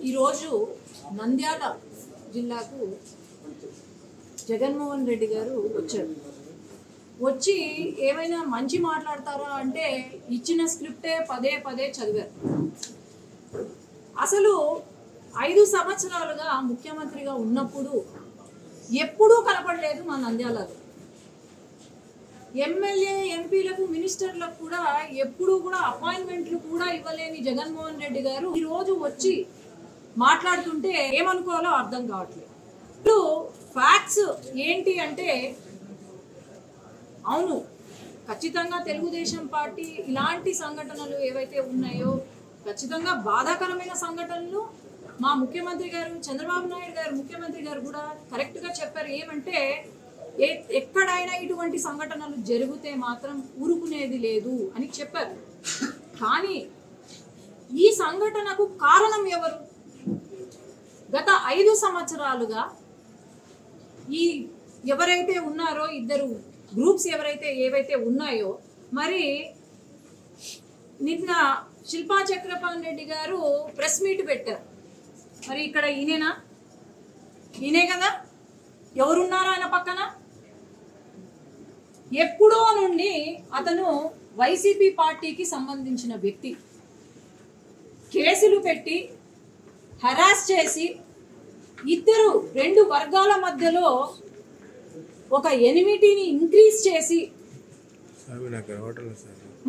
ఈరోజు నంద్యాల జిల్లాకు జగన్మోహన్ రెడ్డి గారు వచ్చారు. వచ్చి ఏమైనా మంచి మాట్లాడతారా అంటే ఇచ్చిన స్క్రిప్టే పదే పదే చదివారు. అసలు 5 సంవత్సరాలుగా ముఖ్యమంత్రిగా ఉన్నప్పుడు ఎప్పుడూ కనపడలేదు మా నంద్యాలలో. ఎమ్మెల్యే ఎంపీలకు మినిస్టర్లకు కూడా ఎప్పుడూ కూడా అపాయింట్మెంట్లు కూడా ఇవ్వలేని జగన్మోహన్ రెడ్డి గారు ఈరోజు వచ్చి మాట్లాడుతుంటే ఏమనుకోవాలో అర్థం కావట్లేదు. ఇప్పుడు ఫ్యాక్ట్స్ ఏంటి అంటే, అవును ఖచ్చితంగా తెలుగుదేశం పార్టీ ఇలాంటి సంఘటనలు ఏవైతే ఉన్నాయో ఖచ్చితంగా బాధాకరమైన సంఘటనలు మా ముఖ్యమంత్రి గారు చంద్రబాబు నాయుడు గారు ముఖ్యమంత్రి గారు కూడా కరెక్ట్గా చెప్పారు. ఏమంటే ఎక్కడైనా ఇటువంటి సంఘటనలు జరిగితే మాత్రం ఊరుకునేది లేదు అని చెప్పారు. కానీ ఈ సంఘటనకు కారణం ఎవరు? గత 5 సంవత్సరాలుగా ఈ ఎవరైతే ఉన్నారో ఇద్దరు గ్రూప్స్ ఏవైతే ఉన్నాయో, మరి నిన్న శిల్పా చక్రపాణి రెడ్డి గారు ప్రెస్ మీట్ పెట్టారు. మరి ఇక్కడ ఈయనే కదా, ఎవరున్నారో ఆయన పక్కన? ఎప్పుడో నుండి అతను వైసీపీ పార్టీకి సంబంధించిన వ్యక్తి. కేసులు పెట్టి హరాస్ చేసి రెండు వర్గాల మధ్యలో ఒక ఎనిమిటీని ఇంక్రీజ్ చేసి,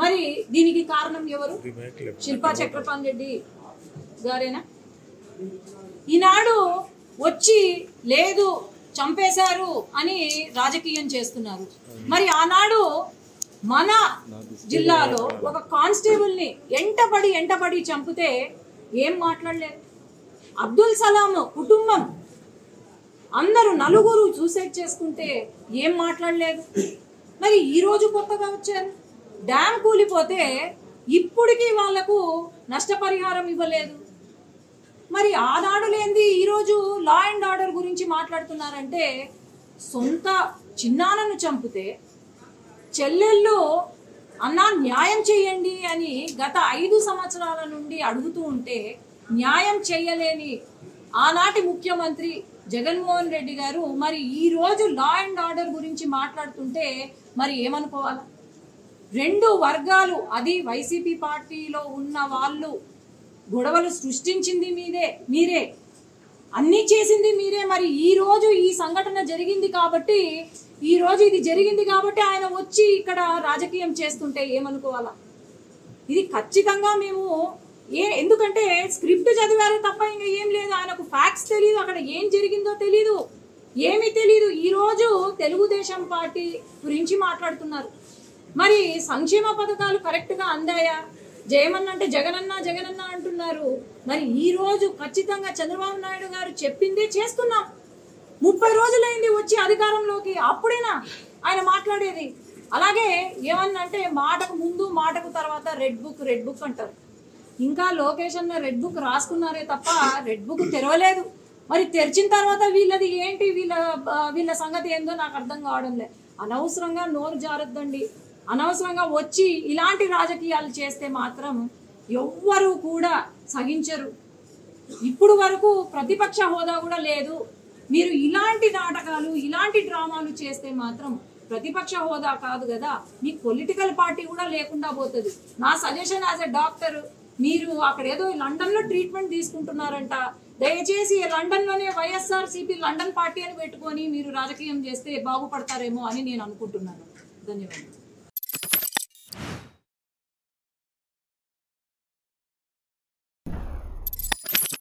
మరి దీనికి కారణం ఎవరు? శిల్పా చక్రపాణి రెడ్డి గారేనా? ఈనాడు వచ్చి లేదు చంపేశారు అని రాజకీయం చేస్తున్నారు. మరి ఆనాడు మన జిల్లాలో ఒక కానిస్టేబుల్ని ఎంటపడి చంపితే ఏం మాట్లాడలేదు. అబ్దుల్ సలాం కుటుంబం అందరూ 4 సూసైడ్ చేసుకుంటే ఏం మాట్లాడలేదు. మరి ఈరోజు కొత్తగా వచ్చారు. డ్యామ్ కూలిపోతే ఇప్పటికీ వాళ్లకు నష్టపరిహారం ఇవ్వలేదు. మరి ఆనాడు లేనిది ఈరోజు లా అండ్ ఆర్డర్ గురించి మాట్లాడుతున్నారంటే, సొంత చిన్నాన్నను చంపితే చెల్లెళ్ళు అన్నా న్యాయం చేయండి అని గత 5 సంవత్సరాల నుండి అడుగుతూ ఉంటే న్యాయం చేయలేని ఆనాటి ముఖ్యమంత్రి జగన్మోహన్ రెడ్డి గారు మరి ఈ రోజు లా అండ్ ఆర్డర్ గురించి మాట్లాడుతుంటే మరి ఏమనుకోవాలి? 2 వర్గాలు, అది వైసీపీ పార్టీలో ఉన్న వాళ్ళు గొడవలు సృష్టించింది మీరే, అన్నీ చేసింది మీరే. మరి ఈ రోజు ఈ సంఘటన జరిగింది కాబట్టి, ఇది జరిగింది కాబట్టి ఆయన వచ్చి ఇక్కడ రాజకీయం చేస్తుంటే ఏమనుకోవాలా? ఇది ఖచ్చితంగా మేము ఎందుకంటే స్క్రిప్ట్ చదివారే తప్ప ఇంకా ఏం లేదు. ఆయనకు ఫ్యాక్ట్స్ తెలియదు, అక్కడ ఏం జరిగిందో తెలీదు, ఏమీ తెలీదు. ఈ రోజు తెలుగుదేశం పార్టీ గురించి మాట్లాడుతున్నారు. మరి సంక్షేమ పథకాలు కరెక్ట్గా అందాయా? జయమన్నంటే జగనన్న అంటున్నారు. మరి ఈ రోజు ఖచ్చితంగా చంద్రబాబు నాయుడు గారు చెప్పిందే చేస్తున్నాం. 30 రోజులైంది వచ్చి అధికారంలోకి, అప్పుడేనా ఆయన మాట్లాడేది? అలాగే ఏమన్నంటే మాటకు ముందు మాటకు తర్వాత రెడ్ బుక్ అంటారు. ఇంకా లోకేష్ అన్న రెడ్ బుక్ రాసుకున్నారే తప్ప రెడ్ బుక్ తెరవలేదు. మరి తెరిచిన తర్వాత వీళ్ళది ఏంటి, వీళ్ళ సంగతి ఏందో నాకు అర్థం కావడం లేదు. అనవసరంగా నోరు జారద్దండి. అనవసరంగా వచ్చి ఇలాంటి రాజకీయాలు చేస్తే మాత్రం ఎవ్వరూ కూడా సహించరు. ఇప్పుడు వరకు ప్రతిపక్ష హోదా కూడా లేదు. మీరు ఇలాంటి నాటకాలు, ఇలాంటి డ్రామాలు చేస్తే మాత్రం ప్రతిపక్ష హోదా కాదు కదా, మీ పొలిటికల్ పార్టీ కూడా లేకుండా పోతుంది. నా సజెషన్ యాజ్ ఎ డాక్టర్, మీరు అక్కడ ఏదో లండన్లో ట్రీట్మెంట్ తీసుకుంటున్నారంట, దయచేసి లండన్లోనే వైఎస్ఆర్సీపీ లండన్ పార్టీ అని పెట్టుకొని మీరు రాజకీయం చేస్తే బాగుపడతారేమో అని నేను అనుకుంటున్నాను. ధన్యవాదాలు.